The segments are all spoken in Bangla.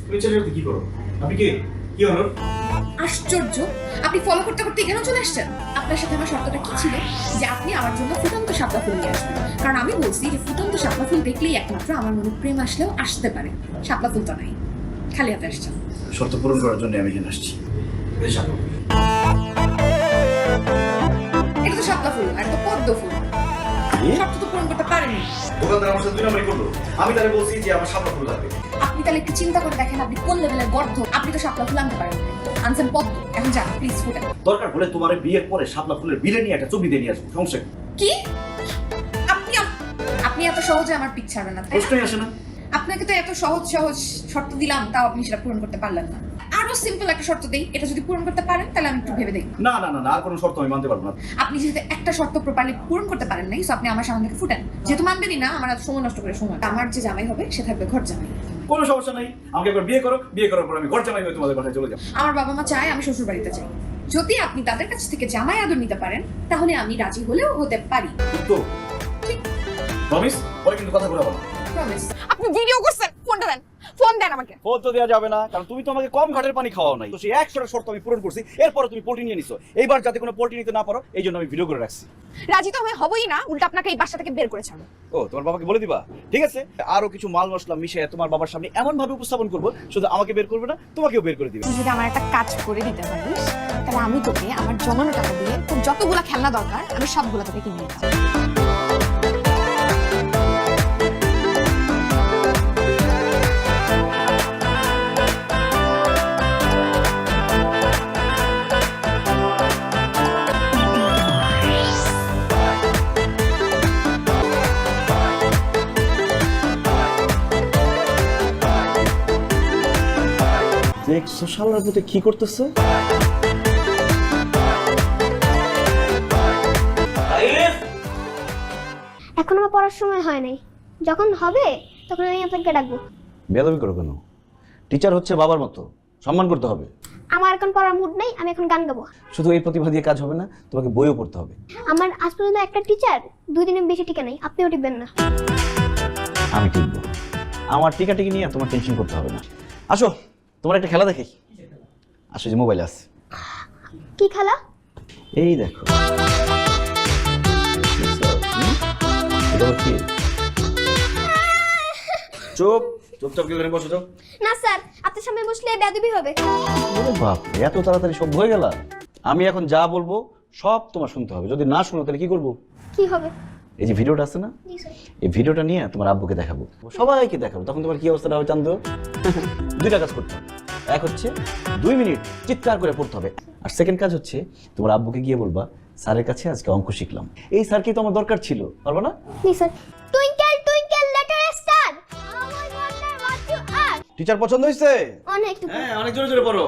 তুমি ছেলের কি করো? আপনি কে? কি হলো? আশ্চর্য, আপনি ফলো করতে করতে এখানে চলে আসছেন। আপনার সাথে আমার শর্তটা কি ছিল যে আপনি আমার জন্য ফুটন্ত শাপলা ফুল নিয়ে আসবেন, কারণ আমি বলছি যে ফুটন্ত শাপলা ফুল দেখলেই একমাত্র আমার মনে প্রেম আসলেও আসতে পারে, শাপলা ফুল তো নাই, খালি হাতে আসছেন। শর্ত পূরণ করার জন্য আমি এখানে আসছি। এটা তো শাপলা ফুল আর তো পদ্ম ফুল, শর্ত তো পূরণ করতে পারেনি। দোকানদার আমার সাথে 2 নম্বরই করলো। আমি তারে বলছি যে আমার শাপলা ফুল লাগবে। আপনি তাহলে একটু চিন্তা করে দেখেন আপনি কোন লেভেলের গর্ধ। আপনি তো শাপলা ফুল আনতে পারেন, আনছেন পদ্ম। এখন যান প্লিজ ফুটেন। দরকার হলে তোমার বিয়ের পরে শাপলা ফুলের বিলে নিয়ে একটা ছবি দিয়ে নিয়ে আসবো, সমস্যা কি? আপনি আপনি এত সহজে আমার পিক ছাড়বেন না, তাই না? প্রশ্নই আসে না। আপনাকে তো এত সহজ সহজ শর্ত দিলাম, তাও আপনি সেটা পূরণ করতে পারলেন না। আরো সিম্পল একটা শর্ত দেই, এটা যদি পূরণ করতে পারেন তাহলে আমি একটু ভেবে দেখি। না না না না, আর কোনো শর্ত আমি মানতে পারবো না। আপনি যেহেতু একটা শর্ত প্রপারলি পূরণ করতে পারেন নাই, সো আপনি আমার সামনে থেকে ফুটেন। যেহেতু মানবেনই না, আমার এত সময় নষ্ট করে সময়। আমার যে জামাই হবে সে থাকবে ঘর জামাই। কোনো সমস্যা নাই, আমাকে একবার বিয়ে করো, বিয়ে করার পর আমি ঘর জামাই হয়ে তোমাদের বাসায় চলে যাবো। আমার বাবা মা চায় আমি শ্বশুর বাড়িতে যাই। যদি আপনি তাদের কাছ থেকে জামাই আদর নিতে পারেন তাহলে আমি রাজি হলেও হতে পারি। তো প্রমিস, পরে কিন্তু কথা বলা বলো। প্রমিস। আপনি ভিডিও করছেন, ফোনটা দেন, ফোন দেন আমাকে। ফোন তো দেওয়া যাবে না, কারণ তুমি তো আমাকে কম ঘাটের পানি খাওয়াও নাই। তো সেই 100টা শর্ত আমি পূরণ করছি, এরপর তুমি পোল্ট্রি নিয়ে নিছো। এইবার যাতে কোনো পোল্ট্রি নিতে না পারো এই জন্য আমি ভিডিও করে রাখছি। রাজি তো আমি হবই না, উল্টা আপনাকে এই বাসা থেকে বের করে ছাড়বো। ও, তোমার বাবাকে বলে দিবা? ঠিক আছে, আরো কিছু মাল মশলা মিশিয়ে তোমার বাবার সামনে এমন ভাবে উপস্থাপন করবো, শুধু আমাকে বের করবে না, তোমাকেও বের করে দিবে। তুই যদি আমার একটা কাজ করে দিতে পারিস তাহলে আমি তোকে আমার জমানো টাকা দিয়ে তোর যতগুলা খেলনা দরকার আমি সবগুলা তোকে কিনে দিতাম। দেখছো শালার পুতে কি করতেছে? এখন আমার পড়ার সময় হয় নাই, যখন হবে তখন আমি আপনাকে ডাকবো। বেয়াদবি করো কেন? টিচার হচ্ছে বাবার মতো, সম্মান করতে হবে। আমার এখন পড়ার মুড নেই, আমি এখন গান গাবো। শুধু এই প্রতিভা দিয়ে কাজ হবে না, তোমাকে বইও পড়তে হবে। আমার আজ পর্যন্ত একটা টিচার 2 দিনের বেশি টিকে নাই, আপনিও টিকবেন না। আমি টিকবো। আমার টিকাটিকি নিয়ে তোমার টেনশন করতে হবে না। আসো, তোমার একটা খেলা দেখি। আসো, যে মোবাইল আছে। কি খেলা? এই দেখো। এটা আবার কি? চুপ, চুপচাপ কি করে বসে যাও। না স্যার, আপনার সামনে বসলে বেয়াদবি হবে। ওরে বাপ, এত তাড়াতাড়ি সব হয়ে গেল? আমি এখন যা বলবো সব তোমার শুনতে হবে। যদি না শুনো তাহলে কি করবো? কি হবে? এই যে ভিডিওটা আছে না, জি স্যার। এই ভিডিওটা নিয়ে তোমার আব্বুকে দেখাবো, সবাইকে দেখাবো। তখন তোমার কি অবস্থাটা হবে জানতো? 2টা কাজ করতে হবে। এক হচ্ছে 2 মিনিট চিৎকার করে পড়তে হবে, আর সেকেন্ড কাজ হচ্ছে তোমার আব্বুকে গিয়ে বলবা স্যারের কাছে আজকে অঙ্ক শিখলাম। এই স্যারকে তো আমার দরকার ছিল, পারবা না? জি sir. Twinkle twinkle little star, how I wonder what you are. Teacher পছন্দ হয়েছে? অনেক। হ্যাঁ, অনেক জোরে জোরে পড়ো।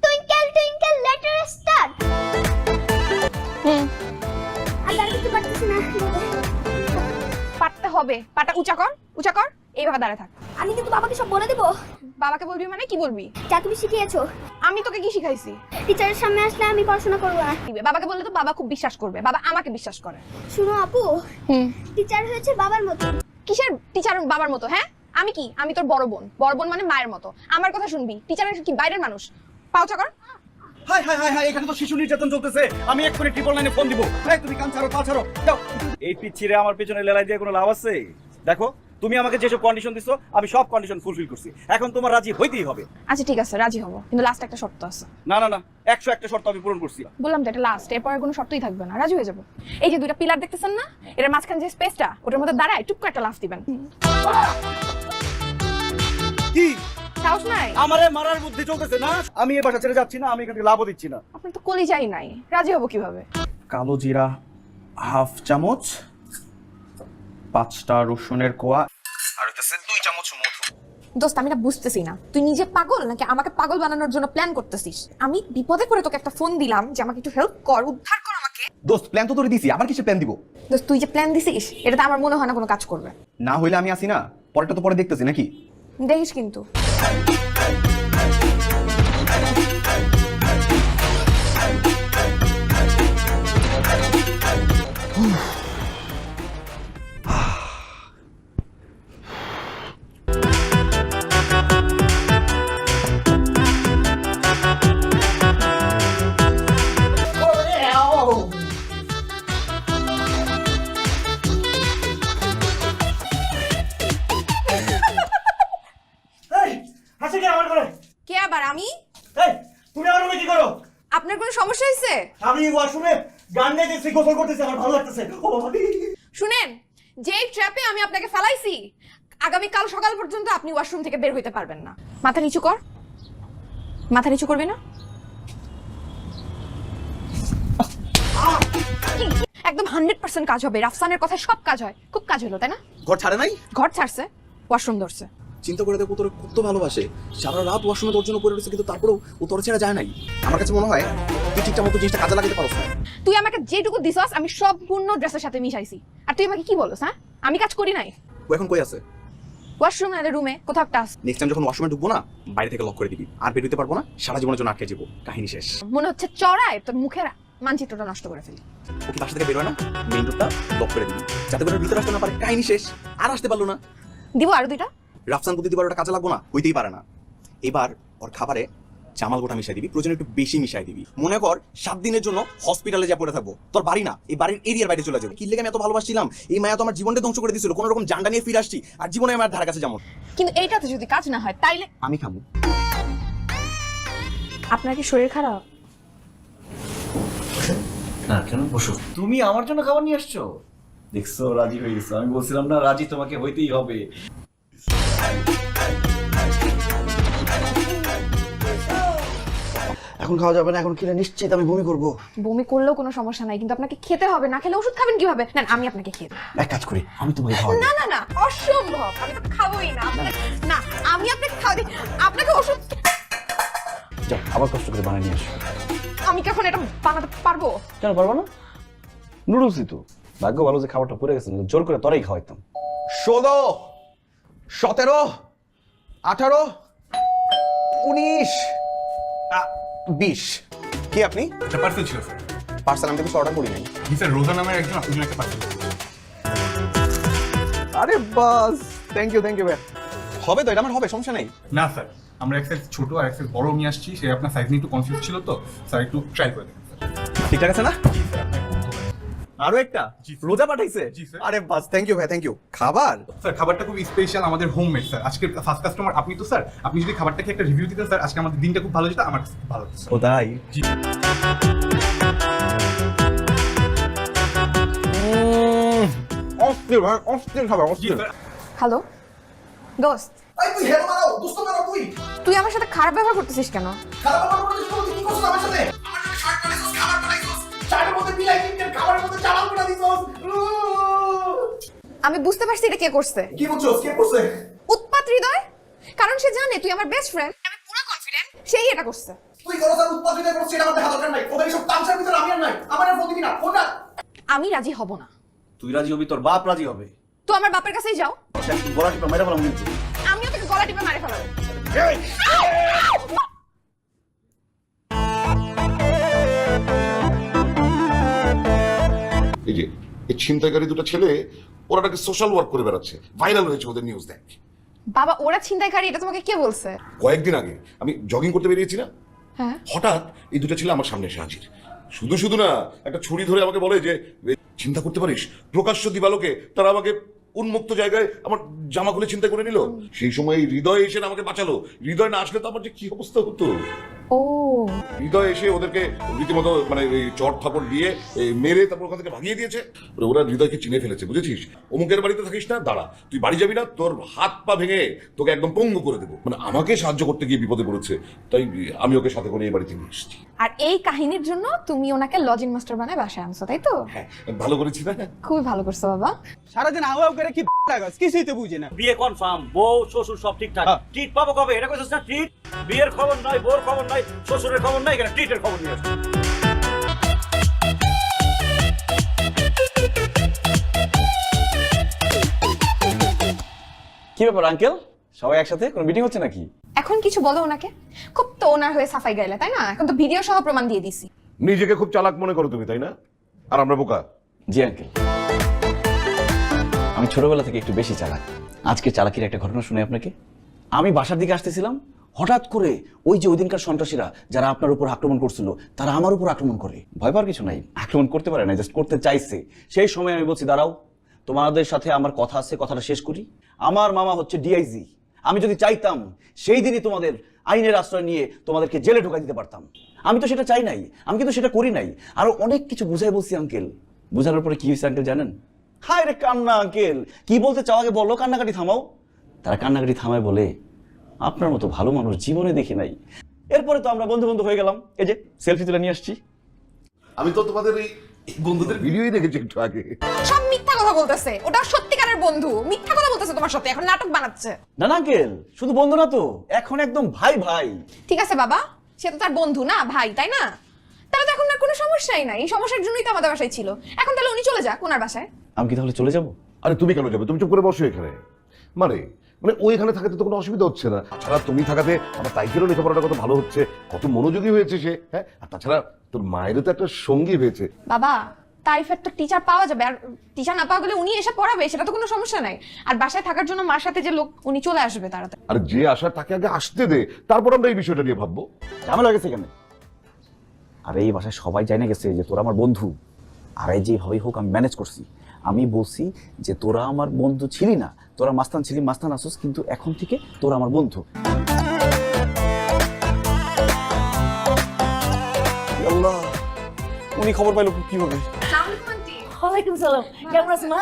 Twinkle twinkle little star. আর আর কিছু পারতেছি না। পারতে হবে, পাটা উঁচা কর, উঁচা কর, এইভাবে দাঁড়ায় থাক। আমি কিন্তু বাবাকে সব বলে দেবো। বাবাকে বলবি মানে কি বলবি? যা তুমি শিখিয়েছো। আমি তোকে কি শিখাইছি? টিচারের সামনে আসলে আমি পড়াশোনা করবো না। বাবাকে বললে তো বাবা খুব বিশ্বাস করবে, বাবা আমাকে বিশ্বাস করে। শুনো আপু, টিচার হয়েছে বাবার মতো। কিসের টিচার বাবার মতো? হ্যাঁ, আমি কি? আমি তোর বড় বোন। বড় বোন মানে মায়ের মতো। আমার কথা শুনবি। টিচারের কি বাইরের মানুষ? পাউচা কর। হাই হাই হাই হাই, এখানে তো শিশু নির্যাতন চলতেছে। আমি এক্ষুনি 999 ফোন দিব। এই তুমি কান ছাড়ো, পা ছাড়ো, যাও। এই পিচ্ছিরে আমার পেছনে লেলাই দিয়ে কোনো লাভ আছে? দেখো, তুমি আমাকে যেসব কন্ডিশন দিছো আমি সব কন্ডিশন ফুলফিল করছি। এখন তোমার রাজি হইতেই হবে। আচ্ছা ঠিক আছে, রাজি হবো, কিন্তু লাস্ট একটা শর্ত আছে। না না না, 101টা শর্ত আমি পূরণ করছি। বললাম তো এটা লাস্ট, এরপর কোনো শর্তই থাকবে না, রাজি হয়ে যাবো। এই যে 2টা পিলার দেখতেছেন না, এর মাঝখানে যে স্পেসটা, ওটার মধ্যে দাঁড়ায় টুক করে একটা লাফ দিবেন। কি সাহস নাই? আমারে মারার বুদ্ধি চলতেছে না? আমি এই বাসা ছেড়ে যাচ্ছি না, আমি এখান থেকে লাভও দিচ্ছি না। আপনি তো কলিজাই নাই, রাজি হবো কিভাবে? কালো জিরা হাফ চামচ, 5টা রসুনের কোয়া, আর হইতেছে 2 চামচ মধু। দোস্ত আমি না বুঝতেছি না, তুই নিজে পাগল নাকি আমাকে পাগল বানানোর জন্য প্ল্যান করতেছিস? আমি বিপদে পড়ে তোকে একটা ফোন দিলাম যে আমাকে একটু হেল্প কর, উদ্ধার কর আমাকে। দোস্ত, প্ল্যান তো তোরে দিছি, আবার কিসের প্ল্যান দিব? দোস্ত তুই যে প্ল্যান দিছিস এটাতে আমার মনে হয় না কোনো কাজ করবে। না হইলে আমি আসি না, পরেরটা তো পরে দেখতেছি নাকি? দেখিস কিন্তু। আসছে কে আমার ঘরে? কে আবার? আমি? এই তুমি আমার রুমে কি করো? আপনার কোনো সমস্যা হয়েছে? আমি ওয়াশরুমে গান গাইতেছি, গোসল করতেছি, আমার ভালো লাগতেছে। ও বাবা, শুনেন, যেই ট্র্যাপে আমি আপনাকে ফেলাইছি, আগামী কাল সকাল পর্যন্ত আপনি ওয়াশরুম থেকে বের হইতে পারবেন না। মাথা নিচু কর। মাথা নিচু করবি না? একদম 100% কাজ হবে। রাফসানের কথা সব কাজ হয়। খুব কাজ হলো, তাই না? ঘর ছাড়ে নাই? ঘর ছাড়ছে, ওয়াশরুম ধরছে। চিন্তা করে দেখো তোর কত ভালোবাসে, সারা রাত ওয়াশরুমে তোর জন্য পড়ে রয়েছে, কিন্তু তারপরেও ও তোর ছেড়ে যায় নাই। আমার কাছে মনে হয় তুই ঠিকঠাক মতো জিনিসটা কাজে লাগাতে পারছ না। তুই আমাকে যেটুকু দিছস আমি সম্পূর্ণ ড্রেসের সাথে মিশাইছি, আর তুই আমাকে কি বলছ? হ্যাঁ, আমি কাজ করি নাই? ও এখন কই আছে? ওয়াশরুম না রুমে কোথাও একটা আছে। নেক্সট টাইম যখন ওয়াশরুমে ঢুকবো না, বাইরে থেকে লক করে দিবি, আর বের হতে পারবো না, সারা জীবনের জন্য আটকে যাবো, কাহিনী শেষ। মনে হচ্ছে চড়ায় তোর মুখের মানচিত্রটা নষ্ট করে ফেলি। ও কি বাসা থেকে বের হয় না? মেইন রোডটা লক করে দিবি, যাতে করে ভিতরে আসতে না পারে, কাহিনী শেষ। আর আসতে পারলো না। দিব আরো দুইটা। রাফসান বুদ্ধি দিবার ওটা কাজে লাগবো না, হইতেই পারে না। এবার ওর খাবারে জামাল গোটা মিশাই দিবি, প্রয়োজন একটু বেশি মিশাই দিবি। মনে কর 7 দিনের জন্য হসপিটালে যা পড়ে থাকবো, তোর বাড়ি না, এই বাড়ির এরিয়ার বাইরে চলে যাবে। কি লেগে আমি এত ভালোবাসছিলাম, এই মায়া তো আমার জীবনটা ধ্বংস করে দিয়েছিল। কোনো রকম জানটা নিয়ে ফিরে আসছি, আর জীবনে আমার ধারে কাছে যেমন। কিন্তু এইটাতে যদি কাজ না হয় তাইলে আমি খাবো। আপনার কি শরীর খারাপ? না কেন, বসো। তুমি আমার জন্য খাবার নিয়ে আসছো? দেখছো, রাজি হয়ে গেছো। আমি বলছিলাম না, রাজি তোমাকে হইতেই হবে। এখন খাওয়া যাবে না, এখন খেলে নিশ্চিত আমি বমি করবো। বমি করলেও কোনো সমস্যা নাই, কিন্তু আপনাকে খেতে হবে। না খেলে ওষুধ খাবেন কিভাবে? না আমি আপনাকে খেয়ে দেব। এক কাজ করি, আমি তোমাকে খাওয়া না না না, অসম্ভব। আমি তো খাবোই না। না, আমি আপনাকে খাওয়া দিই। আপনাকে ওষুধ যাও, আবার কষ্ট করে বানিয়ে নিয়ে আসো। আমি কি এখন এটা বানাতে পারবো? কেন পারবো না? নুডলসই তো। ভাগ্য ভালো যে খাবারটা পড়ে গেছে, জোর করে তোরাই খাওয়াইতাম। 16, 17, 18, 19, 20। কি আপনি? একটা পার্সেল ছিল স্যার। পার্সেল আমি কিছু অর্ডার করি নাই। জি স্যার, রোজা নামের একজন আপনার জন্য একটা পার্সেল। আরে বাস, থ্যাংক ইউ ভাই। হবে তো, এটা আমার হবে, সমস্যা নেই। না স্যার, আমরা এক সাইজ ছোট আর এক সাইজ বড় নিয়ে আসছি। সে আপনার সাইজ নিয়ে একটু কনফিউজ ছিল, তো স্যার একটু ট্রাই করে দেখুন স্যার। ঠিকঠাক আছে না? জি স্যার, আপনার খুব ধন্যবাদ। আরো একটা জি, স্যার। রোজা পাঠাইছে? জি, স্যার। আরে বাস, থ্যাংক ইউ ভাই, থ্যাংক ইউ। খাবার স্যার খাবারটা খুব স্পেশাল, আমাদের হোমমেড স্যার। আজকের ফার্স্ট কাস্টমার আপনি তো স্যার। আপনি যদি খাবারটাকে একটা রিভিউ দিতেন স্যার, আজকে আমাদের দিনটা খুব ভালো যেত। আমার কাছে খুব ভালো হতো স্যার। ও তাই? জি অস্থির ভাই, অস্থির খাবার, জি অস্থির। স্যার। হ্যালো দোস্ত, এই তুই হেলো মারো, দোস্ত মারো তুই। তুই আমার সাথে খারাপ ব্যবহার করতেছিস কেন? খারাপ ব্যবহার করছিস বলতে কি করছিস আমার সাথে? আমার সাথে শার্ট পাঠাইছিস, খাবার পাঠাইছিস, শার্টের মধ্যে বিলাই কিনতে, খাবারের মধ্যে চালান করে দিছিস। আমি বুঝতে পারছি এটা কে করছে। কি বুঝছস, কে করছে? উৎপাত হৃদয়, কারণ সে জানে তুই আমার বেস্ট ফ্রেন্ড। আমি পুরো কনফিডেন্ট সেই এটা করছে। তুই করছ আর উৎপাদিত করছিস, এটা আমার দেখা দরকার নাই। ওদের সব তামসার ভিতরে আমি আর নাই, আমার আর প্রতিদিন না কোনটা। আমি রাজি হব না। তুই রাজি হবি, তোর বাপ রাজি হবে। তো আমার বাপের কাছেই যাও, গলা টিপা মেরে ফেলাম কিন্তু। আমিও তোকে গলা টিপে মারে ফেলাবো। এই যে এই ছিনতাইকারী দুটো ছেলে, ওরা নাকি সোশ্যাল ওয়ার্ক করে বেড়াচ্ছে, ভাইরাল হয়েছে ওদের নিউজ। দেখ বাবা, ওরা ছিনতাইকারী এটা তোমাকে কে বলছে? কয়েকদিন আগে আমি জগিং করতে বেরিয়েছি না, হ্যাঁ, হঠাৎ এই দুটো ছেলে আমার সামনে এসে হাজির। শুধু শুধু না, একটা ছুরি ধরে আমাকে বলে যে চিন্তা করতে পারিস, প্রকাশ্য দিবালোকে তারা আমাকে উন্মুক্ত জায়গায় আমার জামা খুলে চিন্তা করে নিল। সেই সময় হৃদয় এসে না আমাকে বাঁচালো। হৃদয় না আসলে তো আমার যে কি অবস্থা হতো। ও হৃদয় এসে ওদেরকে রীতিমতো মানে এই চট থাপড় দিয়ে মেরে তারপর ওখান থেকে ভাগিয়ে দিয়েছে। ওরা হৃদয়কে চিনে ফেলেছে, বুঝেছিস? অমুকের বাড়িতে থাকিস না, দাঁড়া, তুই বাড়ি যাবি না, তোর হাত পা ভেঙে তোকে একদম পঙ্গু করে দেবো। মানে আমাকে সাহায্য করতে গিয়ে বিপদে পড়েছে, তাই আমি ওকে সাথে করে এই বাড়িতে নিয়ে এসেছি। আর এই কাহিনীর জন্য তুমি ওনাকে লজিং মাস্টার বানায় বাসায় আনছো, তাই তো? হ্যাঁ, ভালো করেছি না? খুবই ভালো করছো বাবা। সারাদিন আওয়াও করে কি লাগাস, কিছুই তো বুঝি না। বিয়ে কনফার্ম, বউ শ্বশুর সব ঠিকঠাক। ট্রিট পাবো কবে? এটা কইছস না ট্রিট? বিয়ের খবর নাই, বউর খবর নাই, শ্বশুরের খবর নাই, এখানে ট্রিটের খবর নিয়ে আসছে। কি ব্যাপার আঙ্কেল, সবাই একসাথে? কোনো মিটিং হচ্ছে নাকি? এখন কিছু বলো ওনাকে। খুব তো ওনার হয়ে সাফাই গাইলে, তাই না? এখন তো ভিডিও সহ প্রমাণ দিয়ে দিছি। নিজেকে খুব চালাক মনে করো তুমি, তাই না? আর আমরা বোকা। জি আঙ্কেল, আমি ছোটবেলা থেকে একটু বেশি চালাক। আজকে চালাকির একটা ঘটনা শুনে আপনাকে। আমি বাসার দিকে আসতেছিলাম, হঠাৎ করে ওই যে ওইদিনকার সন্ত্রাসীরা যারা আপনার উপর আক্রমণ করছিল, তারা আমার উপর আক্রমণ করে। ভয় পাওয়ার কিছু নাই, আক্রমণ করতে পারে না, জাস্ট করতে চাইছে। সেই সময় আমি বলছি, দাঁড়াও, তোমাদের সাথে আমার কথা আছে, কথাটা শেষ করি। আমার মামা হচ্ছে ডিআইজি, আমি যদি চাইতাম সেই দিনই তোমাদের আইনের আশ্রয় নিয়ে তোমাদেরকে জেলে ঢোকাই দিতে পারতাম। আমি তো সেটা চাই নাই, আমি কিন্তু সেটা করি নাই। আরো অনেক কিছু বুঝাই বলছি আঙ্কেল। বুঝানোর পরে কি হয়েছে আঙ্কেল জানেন? হায় রে কান্না আঙ্কেল, কি বলতে চাও আগে বলো, কান্নাকাটি থামাও। তারা কান্নাকাটি থামায় বলে আপনার মতো ভালো মানুষ জীবনে দেখি নাই। এরপরে তো আমরা বন্ধু বন্ধু হয়ে গেলাম, এই যে সেলফি তুলে নিয়ে আসছি। আমি তো তোমাদের এই বন্ধুদের ভিডিওই দেখেছি একটু আগে। সব মিথ্যা কথা বলতেছে, ওটা সত্যিকারের বন্ধু মিথ্যা কথা বলতেছে তোমার সাথে, এখন নাটক বানাচ্ছে। না না আঙ্কেল, শুধু বন্ধু না তো, এখন একদম ভাই ভাই। ঠিক আছে বাবা, সে তো তার বন্ধু না ভাই, তাই না? তাহলে তো এখন আর কোনো সমস্যাই নাই, এই সমস্যার জন্যই তো আমাদের বাসায় ছিল। এখন তাহলে উনি চলে যাক ওনার বাসায়। আমি কি তাহলে চলে যাব? আরে তুমি কেন যাবে? তুমি চুপ করে বসো এখানে। মানে মানে ও এখানে থাকাতে তো কোনো অসুবিধা হচ্ছে না। তাছাড়া তুমি থাকাতে আমার সাইকেলও লেখাপড়াটা কত ভালো হচ্ছে, কত মনোযোগী হয়েছে সে। হ্যাঁ, আর তাছাড়া তোর মায়েরও তো একটা সঙ্গী হয়েছে। বাবা তারিফের তো টিচার পাওয়া যাবে, আর টিচার না পাওয়া গেলে উনি এসে পড়াবে, সেটা তো কোনো সমস্যা নাই। আর বাসায় থাকার জন্য মার সাথে যে লোক, উনি চলে আসবে তাড়াতাড়ি। আর যে আসা তাকে আগে আসতে দে, তারপর আমরা এই বিষয়টা নিয়ে ভাববো। ঝামেলা গেছে কেন? আর এই বাসায় সবাই জানে গেছে যে তোরা আমার বন্ধু। আর এই যেভাবেই হোক আমি ম্যানেজ করছি। আমি বলছি যে তোরা আমার বন্ধু ছিলি না, তোরা মাস্তান ছিলি, মাস্তান আসুস, কিন্তু এখন থেকে তোরা আমার বন্ধু। আল্লাহ, উনি খবর পাইলো কি হবে? ওয়ালাইকুম সালাম, কেমন আছো মা?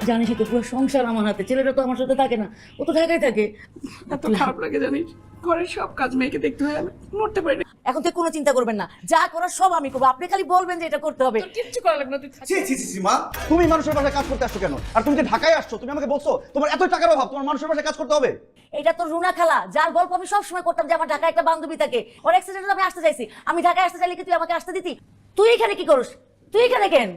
জানিস তো পুরো সংসার আমার হাতে, ছেলেটা তো আমার সাথে থাকে না, ও তো ঢাকায় থাকে। এত খারাপ লাগে জানিস, ঘরের সব কাজ মেয়েকে দেখতে হয়, আমি মরতে পারি না। এখন তুই কোনো চিন্তা করবেন না, যা করার সব আমি করবো, আপনি খালি বলবেন যে এটা করতে হবে। কিচ্ছু করা লাগবে না, তুই থাক। ছি ছি ছি মা, তুমি মানুষের বাসায় কাজ করতে আসছো কেন? আর তুমি যে ঢাকায় আসছো, তুমি আমাকে বলছো তোমার এত টাকার অভাব, তোমার মানুষের বাসায় কাজ করতে হবে? এটা তো রুনা খালা, যার গল্প আমি সবসময় করতাম যে আমার ঢাকায় একটা বান্ধবী থাকে, ওর অ্যাক্সিডেন্টে আমি আসতে চাইছি, আমি ঢাকায় আসতে চাইলে কি তুই আমাকে আসতে দিতি? তুই এখানে কি করিস? তুই এখানে কেন?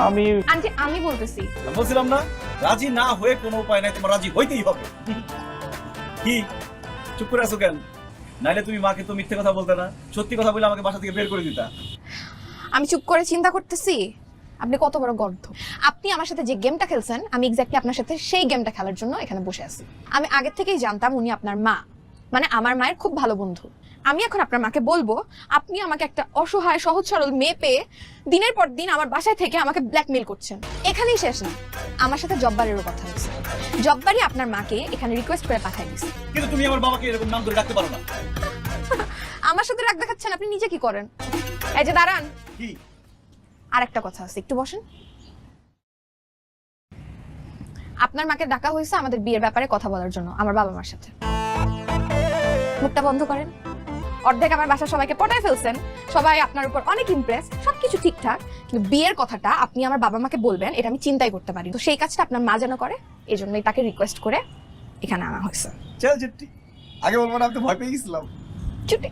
আমি আন্টি আমি বলতেছি, বলছিলাম না, রাজি না হয়ে কোনো উপায় নাই, তোমার রাজি হইতেই হবে। কি চুপ করে আছো কেন? নাইলে তুমি মাকে তো মিথ্যে কথা বলতে না, সত্যি কথা বলে আমাকে বাসা থেকে বের করে দিতা। আমি চুপ করে চিন্তা করতেছি আপনি কত বড় গর্ধ। আপনি আমার সাথে যে গেমটা খেলছেন, আমি এক্স্যাক্টলি আপনার সাথে সেই গেমটা খেলার জন্য এখানে বসে আছি। আমি আগে থেকেই জানতাম উনি আপনার মা, মানে আমার মায়ের খুব ভালো বন্ধু। আমি এখন আপনার মাকে বলবো আপনি আমাকে একটা অসহায় সহজ সরল মেয়ে পেয়ে দিনের পর দিন আমার বাসায় থেকে আমাকে ব্ল্যাকমেইল করছেন। এখানেই শেষ না, আমার সাথে জব্বারেরও কথা হয়েছে। জব্বারই আপনার মাকে এখানে রিকোয়েস্ট করে পাঠিয়ে দিয়েছে। কিন্তু তুমি আমার বাবাকে এরকম নাম ধরে ডাকতে পারো না। আমার সাথে রাগ দেখাচ্ছেন, আপনি নিজে কি করেন? এই যে দাঁড়ান, কি আর একটা কথা আছে, একটু বসেন। আপনার মাকে ডাকা হয়েছে আমাদের বিয়ের ব্যাপারে কথা বলার জন্য, আমার বাবা মার সাথে। মুখটা বন্ধ করেন। অর্ধেক আমার বাসা সবাইকে পটায় ফেলছেন, সবাই আপনার উপর অনেক ইমপ্রেস, সবকিছু ঠিকঠাক, কিন্তু বিয়ের কথাটা আপনি আমার বাবা মাকে বলবেন এটা আমি চিন্তাই করতে পারি। তো সেই কাজটা আপনার মা যেন করে, এই জন্যই তাকে রিকোয়েস্ট করে এখানে আনা হয়েছে। চল চিট্টি, আগে বলবো না, আমি তো ভয় পেয়ে গেছিলাম। ছুটি।